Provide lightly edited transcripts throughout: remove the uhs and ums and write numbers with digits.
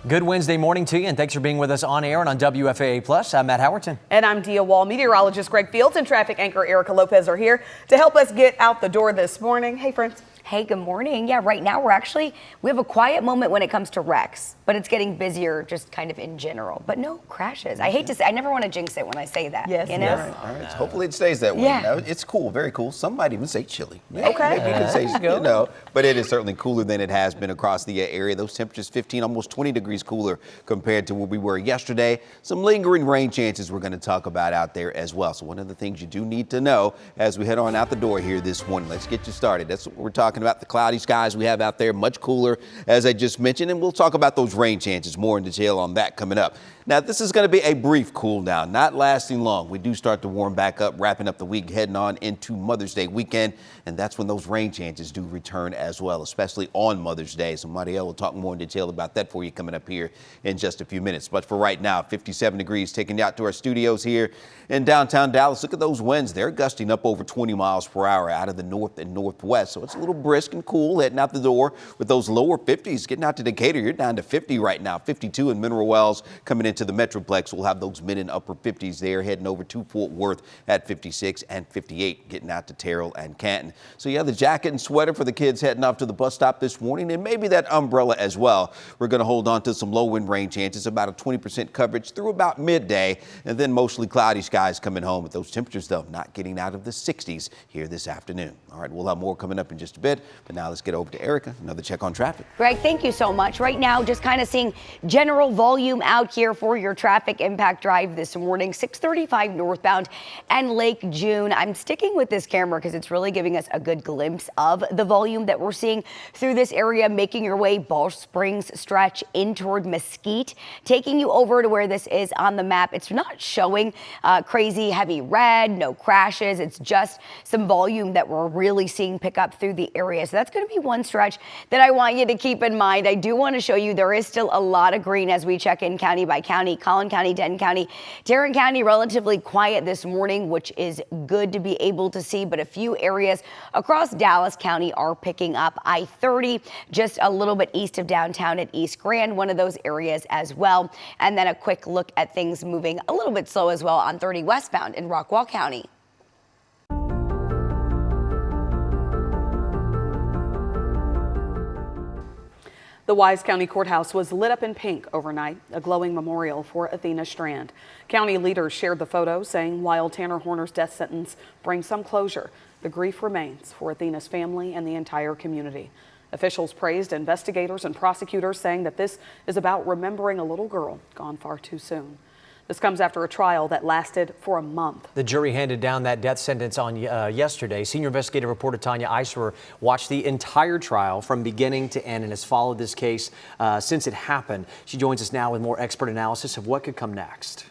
Good Wednesday morning to you, and thanks for being with us on air and on WFAA Plus. I'm Matt Howerton. And I'm Dia Wall. Meteorologist Greg Fields and traffic anchor Erica Lopez are here to help us get out the door this morning. Hey, friends. Hey, good morning. Yeah, right now we have a quiet moment when it comes to wrecks, but it's getting busier just kind of in general. But no crashes. I hate to say, I never want to jinx it when I say that. Yes. You know? All right. Hopefully it stays that way. Yeah. You know, it's cool, very cool. Some might even say chilly. Okay. Maybe you can say, you know, but it is certainly cooler than it has been across the area. Those temperatures 15, almost 20 degrees cooler compared to where we were yesterday. Some lingering rain chances we're going to talk about out there as well. So one of the things you do need to know as we head on out the door here this morning. Let's get you started. That's what we're talking about. The cloudy skies we have out there, much cooler, as I just mentioned, and we'll talk about those rain chances more in detail on that coming up. Now, this is going to be a brief cool down, not lasting long. We do start to warm back up, wrapping up the week, heading on into Mother's Day weekend, and that's when those rain chances do return as well, especially on Mother's Day. So Marielle will talk more in detail about that for you coming up here in just a few minutes. But for right now, 57 degrees, taking you out to our studios here in downtown Dallas. Look at those winds. They're gusting up over 20 miles per hour out of the north and northwest. So it's a little brisk and cool heading out the door with those lower 50s. Getting out to Decatur, you're down to 50 right now, 52 in Mineral Wells. Coming into the Metroplex, we'll have those mid and upper 50s there, heading over to Fort Worth at 56 and 58, getting out to Terrell and Canton. So yeah, the jacket and sweater for the kids heading off to the bus stop this morning, and maybe that umbrella as well. We're going to hold on to some low wind rain chances, about a 20% coverage through about midday, and then mostly cloudy skies coming home with those temperatures, though, not getting out of the 60s here this afternoon. All right, we'll have more coming up in just a bit, but now let's get over to Erica, another check on traffic. Greg, thank you so much. Right now, just kind of seeing general volume out here for your traffic impact drive this morning, 635 northbound and Lake June. I'm sticking with this camera because it's really giving us a good glimpse of the volume that we're seeing through this area, making your way Balch Springs stretch in toward Mesquite, taking you over to where this is on the map. It's not showing crazy heavy red, no crashes. It's just some volume that we're really seeing pick up through the area. So that's going to be one stretch that I want you to keep in mind. I do want to show you there is still a lot of green as we check in county by county. Collin County, Denton County, Tarrant County, relatively quiet this morning, which is good to be able to see, but a few areas across Dallas County are picking up. I-30 just a little bit east of downtown at East Grand, one of those areas as well. And then a quick look at things moving a little bit slow as well on 30 westbound in Rockwall County. The Wise County Courthouse was lit up in pink overnight, a glowing memorial for Athena Strand. County leaders shared the photo, saying while Tanner Horner's death sentence brings some closure, the grief remains for Athena's family and the entire community. Officials praised investigators and prosecutors, saying that this is about remembering a little girl gone far too soon. This comes after a trial that lasted for a month. The jury handed down that death sentence on yesterday. Senior investigative reporter Tanya Eiserer watched the entire trial from beginning to end and has followed this case since it happened. She joins us now with more expert analysis of what could come next.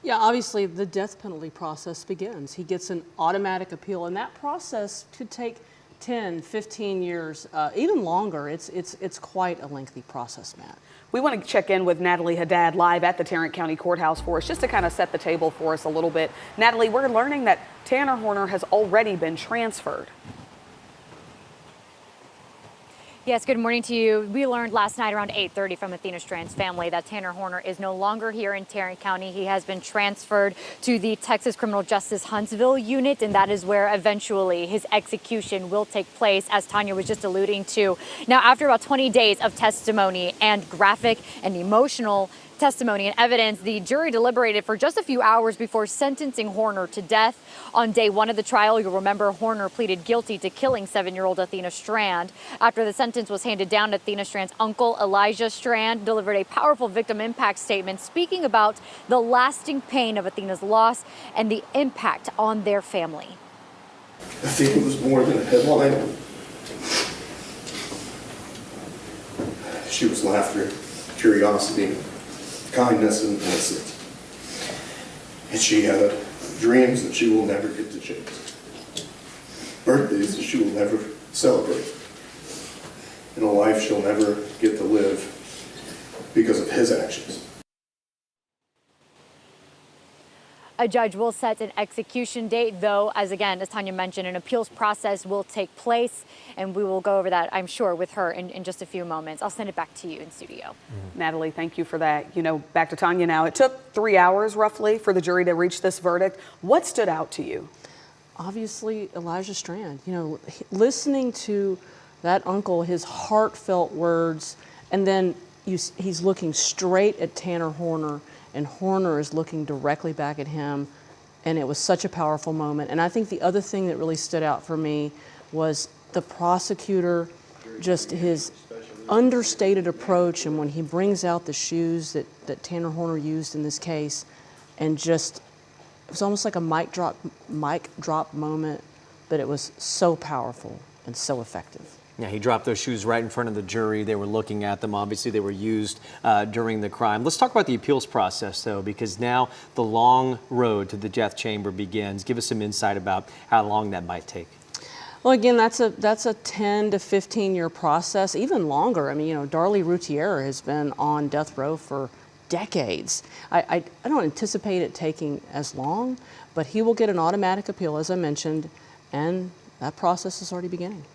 Yeah, obviously the death penalty process begins. He gets an automatic appeal, and that process could take 10, 15 years, even longer. It's quite a lengthy process, Matt. We want to check in with Natalie Haddad live at the Tarrant County Courthouse for us, just to kind of set the table for us a little bit. Natalie, we're learning that Tanner Horner has already been transferred. Yes, good morning to you. We learned last night around 8:30 from Athena Strand's family that Tanner Horner is no longer here in Tarrant County. He has been transferred to the Texas Criminal Justice Huntsville unit, and that is where eventually his execution will take place, as Tanya was just alluding to. Now, after about 20 days of testimony and graphic and emotional testimony and evidence, the jury deliberated for just a few hours before sentencing Horner to death. On day one of the trial, you'll remember Horner pleaded guilty to killing 7-year-old Athena Strand. After the sentence was handed down, Athena Strand's uncle, Elijah Strand, delivered a powerful victim impact statement speaking about the lasting pain of Athena's loss and the impact on their family. Athena was more than a headline. She was laughter, curiosity, kindness, and innocence. And she had dreams that she will never get to chase, birthdays that she will never celebrate, and a life she'll never get to live because of his actions. A judge will set an execution date, though, as Tanya mentioned, an appeals process will take place, and we will go over that, I'm sure, with her in just a few moments. I'll send it back to you in studio. Natalie, thank you for that. Back to Tanya now. It took 3 hours roughly for the jury to reach this verdict. What stood out to you? Obviously, Elijah Strand. Listening to that uncle, his heartfelt words, and then he's looking straight at Tanner Horner, and Horner is looking directly back at him, and it was such a powerful moment. And I think the other thing that really stood out for me was the prosecutor, just his understated approach, and when he brings out the shoes that Tanner Horner used in this case, and just, it was almost like a mic drop moment, but it was so powerful and so effective. Yeah, he dropped those shoes right in front of the jury. They were looking at them. Obviously, they were used during the crime. Let's talk about the appeals process, though, because now the long road to the death chamber begins. Give us some insight about how long that might take. Well, again, that's a 10 to 15 year process, even longer. I mean, Darlie Routier has been on death row for decades. I don't anticipate it taking as long, but he will get an automatic appeal, as I mentioned, and that process is already beginning.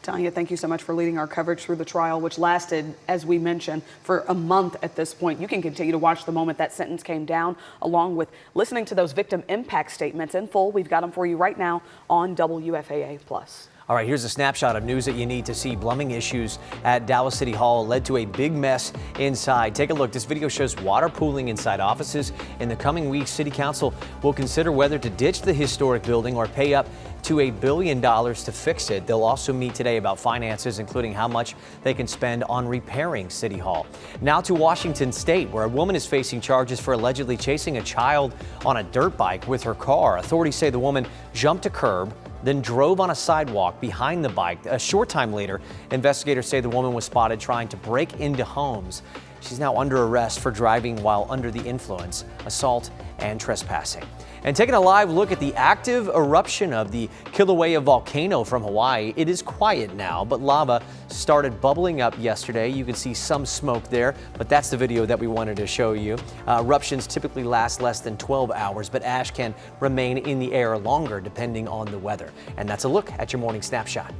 Tanya, thank you so much for leading our coverage through the trial, which lasted, as we mentioned, for a month at this point. You can continue to watch the moment that sentence came down, along with listening to those victim impact statements in full. We've got them for you right now on WFAA+. All right, here's a snapshot of news that you need to see. Plumbing issues at Dallas City Hall led to a big mess inside. Take a look. This video shows water pooling inside offices. In the coming weeks, City Council will consider whether to ditch the historic building or pay up to $1 billion to fix it. They'll also meet today about finances, including how much they can spend on repairing City Hall. Now to Washington State, where a woman is facing charges for allegedly chasing a child on a dirt bike with her car. Authorities say the woman jumped a curb, then drove on a sidewalk behind the bike. A short time later, investigators say the woman was spotted trying to break into homes. She's now under arrest for driving while under the influence, assault, and trespassing. And taking a live look at the active eruption of the Kilauea volcano from Hawaii. It is quiet now, but lava started bubbling up yesterday. You can see some smoke there, but that's the video that we wanted to show you. Eruptions typically last less than 12 hours, but ash can remain in the air longer depending on the weather. And that's a look at your morning snapshot.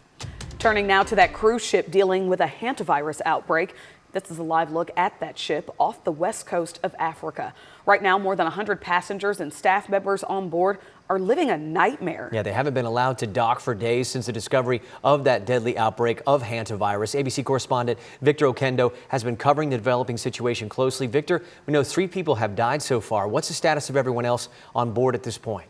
Turning now to that cruise ship dealing with a hantavirus outbreak. This is a live look at that ship off the west coast of Africa. Right now, more than 100 passengers and staff members on board are living a nightmare. Yeah, they haven't been allowed to dock for days since the discovery of that deadly outbreak of hantavirus. ABC correspondent Victor Okendo has been covering the developing situation closely. Victor, we know 3 people have died so far. What's the status of everyone else on board at this point?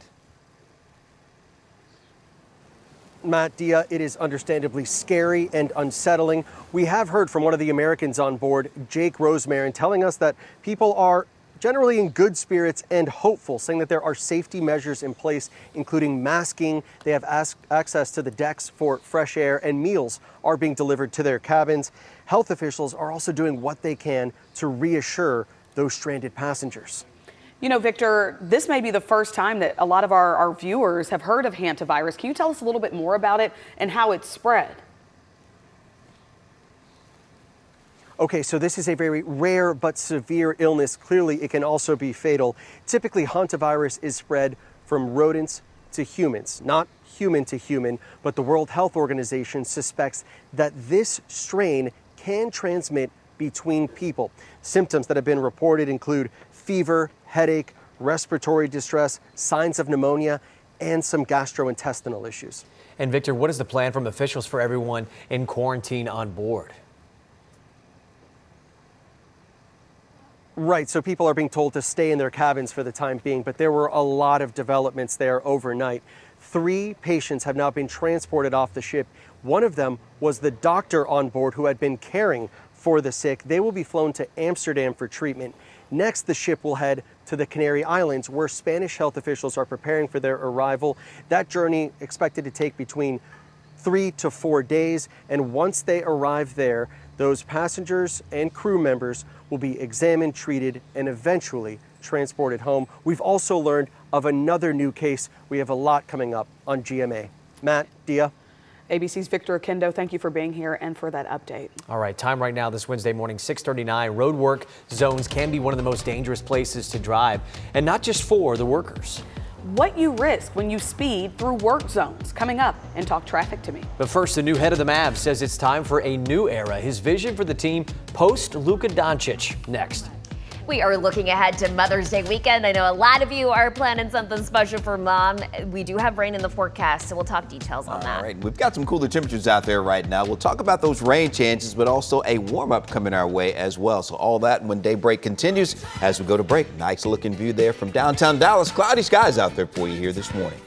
Matt, Dia, it is understandably scary and unsettling. We have heard from one of the Americans on board, Jake Rosemarin, telling us that people are generally in good spirits and hopeful, saying that there are safety measures in place, including masking. They have access to the decks for fresh air, and meals are being delivered to their cabins. Health officials are also doing what they can to reassure those stranded passengers. You know, Victor, this may be the first time that a lot of our viewers have heard of hantavirus. Can you tell us a little bit more about it and how it's spread? Okay, so this is a very rare but severe illness. Clearly, it can also be fatal. Typically, hantavirus is spread from rodents to humans, not human to human, but the World Health Organization suspects that this strain can transmit between people. Symptoms that have been reported include fever, headache, respiratory distress, signs of pneumonia, and some gastrointestinal issues. And Victor, what is the plan from officials for everyone in quarantine on board? Right, so people are being told to stay in their cabins for the time being, but there were a lot of developments there overnight. 3 patients have now been transported off the ship. One of them was the doctor on board who had been caring for the sick. They will be flown to Amsterdam for treatment. Next, the ship will head to the Canary Islands, where Spanish health officials are preparing for their arrival. That journey expected to take between 3 to 4 days, and once they arrive there, those passengers and crew members will be examined, treated, and eventually transported home. We've also learned of another new case. We have a lot coming up on GMA. Matt, Dia. ABC's Victor Akendo, thank you for being here and for that update. All right, time right now this Wednesday morning, 6:39. Road work zones can be one of the most dangerous places to drive, and not just for the workers. What you risk when you speed through work zones. Coming up and Talk Traffic to Me. But first, the new head of the Mavs says it's time for a new era. His vision for the team post Luka Doncic. Next. We are looking ahead to Mother's Day weekend. I know a lot of you are planning something special for Mom. We do have rain in the forecast, so we'll talk details on that. All right, we've got some cooler temperatures out there right now. We'll talk about those rain chances, but also a warm-up coming our way as well. So all that when Daybreak continues as we go to break. Nice looking view there from downtown Dallas. Cloudy skies out there for you here this morning.